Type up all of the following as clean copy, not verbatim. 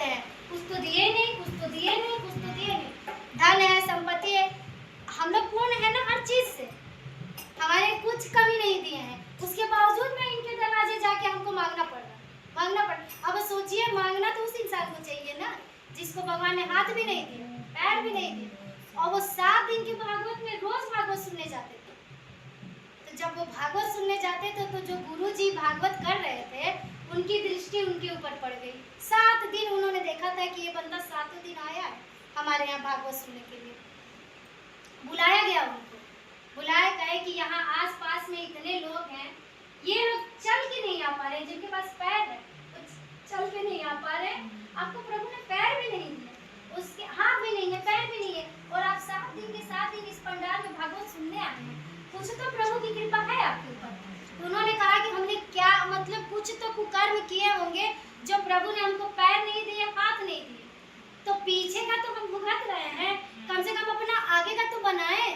रहते हैं, कुछ तो दिए नहीं, कुछ तो दिए नहीं, कुछ तो दिए नहीं। धन है, संपत्ति है, हम लोग पूर्ण है ना हर चीज से, हमारे कुछ कमी नहीं दिए हैं, उसके बावजूद में इनके दरवाजे जाके हमको मांगना पड़ रहा। अब सोचिए, मांगना तो उस इंसान को चाहिए ना जिसको भगवान ने हाथ भी नहीं दिए, पैर भी नहीं दिए, और वो 7 दिन के भागवत में रोज भागवत सुनने जाते थे। तो जब वो भागवत सुनने जाते थे तो जो गुरुजी भागवत कर रहे थे उनकी दृष्टि उनके ऊपर पड़ गई। 7 दिन उन्होंने देखा था कि ये बंदा 7 दिन आया है हमारे यहाँ भागवत सुनने के लिए। बुलाया गया उनको, बुलाया कहे कि यहाँ आस पास में इतने लोग हैं, ये लोग चल के नहीं आ पा रहे, जिनके पास पैर है चल के नहीं आ पा रहे, आपको प्रभु ने पैर भी नहीं दिए, उसके हाथ भी नहीं है, पैर भी नहीं है, और आप 7 दिन के 7 दिन इस पंडाल में भागवत सुनने आए हैं। कुछ तो प्रभु की कृपा है आपके ऊपर। तो उन्होंने कहा कि हमने क्या मतलब कुछ तो कुकर्म किए होंगे जो प्रभु ने हमको पैर नहीं दिए, हाथ नहीं दिए, तो पीछे का तो हम भुगत रहे हैं, कम से कम अपना आगे का तो बनाए।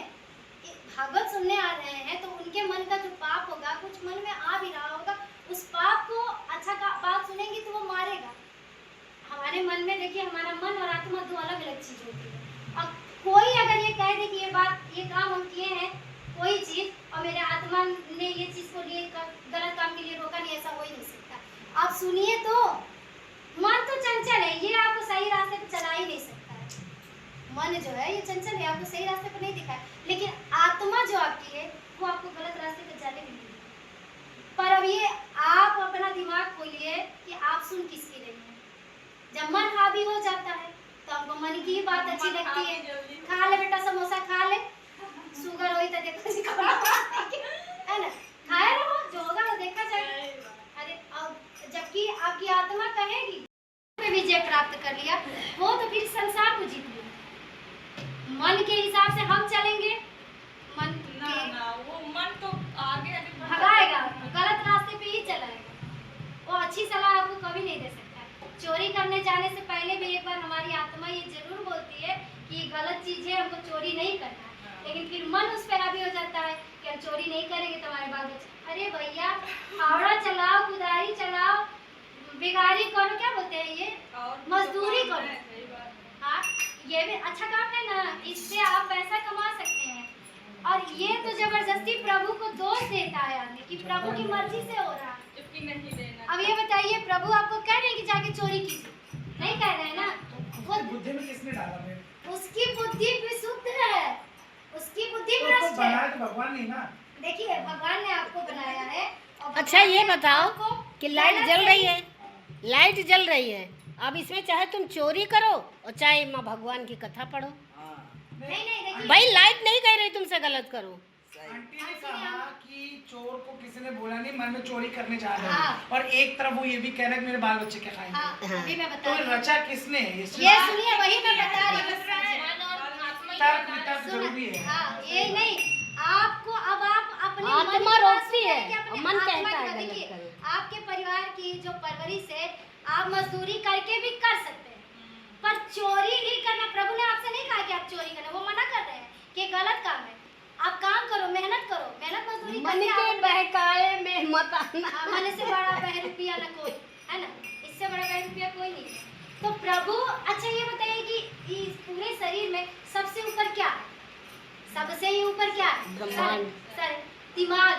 भागवत सुनने आ रहे हैं तो उनके मन का जो पाप होगा, कुछ मन में आ भी रहा होगा, उस पाप को अच्छा का बात सुनेंगे तो वो मारेगा। हमारे मन में देखिए, हमारा मन और आत्मा दो अलग अलग चीज होती है। अब कोई अगर ये कह दे कि ये काम हम किए हैं कोई चीज, और मेरे आत्मा ने ये चीज को लिए गलत काम के लिए रोका नहीं, ऐसा हो ही नहीं सकता। आप सुनिए तो मन तो चंचल है, ये आपको सही रास्ते पे चला ही नहीं सकता है। मन जो है ये चंचल है, आपको सही रास्ते पे नहीं दिखाए, लेकिन आत्मा जो आपकी है वो आपको गलत रास्ते पे जाने भी नहीं देगी। पर अब ये आप अपना दिमाग खोलिए कि आप सुन किसकी रही हैं। जब मन हावी हो जाता है तो आपको मन की बात अच्छी लगती है, खा ले बेटा समोसा खा ले, शुगर होई तो देखो है ना, खाए रहो, जो होगा वो देखा जाएगा। अरे अब जबकि आपकी आत्मा कहेगी में विजय प्राप्त कर लिया, वो तो फिर संसार को जीत लिया। मन के हिसाब से हम चलेंगे, मन ना वो मन तो आगे भगाएगा, गलत रास्ते पे ही चलाएगा, वो अच्छी सलाह आपको कभी नहीं दे सकता। चोरी करने जाने से पहले भी एक बार हमारी आत्मा ये जरूर बोलती है कि गलत चीज है, हमको चोरी नहीं करना, लेकिन फिर मन उस पर हावी हो जाता है कि हम चोरी नहीं करेंगे तो हमारे बाल बच्चे, अरे भैया फावड़ा चलाओ, कुदारी चलाओ, बिगारी करो, क्या बोलते हैं ये, मजदूरी करो। हाँ, ये भी अच्छा काम है ना, इससे आप पैसा कमा सकते हैं। और ये तो जबरदस्ती प्रभु को दोष देता है आदमी कि प्रभु की मर्जी से हो रहा है। अब ये बताइए, प्रभु आपको कह रहे हैं कि जाके चोरी कीजिए, नहीं कह रहे हैं ना, वो बुद्धि में किसने डाला? उसकी बुद्धि विशुद्ध है, उसकी बुद्धि भ्रष्ट है। भगवान नहीं ना, देखिए भगवान ने आपको बनाया है। अच्छा ये बताओ कि लाइट जल रही है, लाइट जल रही है, अब इसमें चाहे तुम चोरी करो और चाहे माँ भगवान की कथा पढ़ो। नहीं भाई लाइट नहीं कह रही तुमसे गलत करो। आंटी ने कहा कि चोर को किसी ने बोला नहीं, मन में चोरी करने जा रहा है, और एक तरफ वो ये भी कह रहा है कि मेरे बाल बच्चे क्या खाएंगे। अभी मैं बता तो रही हूँ, रचा किसने? ये सुनिए, वही मैं बता रही हूँ। तर्क जरूरी है। हाँ, ये नहीं, आपको अब आप अपनी आत्मा रोकती है और मन कहता है गलत देखिए, करो। आपके परिवार की जो परवरिश है, आप मजदूरी करके भी कर सकते हैं, पर चोरी नहीं करना। प्रभु ने आपसे नहीं कहा कि आप चोरी करें, वो मना कर रहे हैं कि गलत काम है। आप काम करो, मेहनत करो, मेहनत मजदूरी मन के बहकाए में मत आना। मन से बड़ा बहरूपिया ना कोई है ना, इससे बड़ा बहरूपिया कोई नहीं है। तो प्रभु, अच्छा ये बताइए कि इस पूरे शरीर में सबसे ऊपर क्या है? सबसे ही ऊपर क्या है? ब्रह्मांड। सर दिमाग है।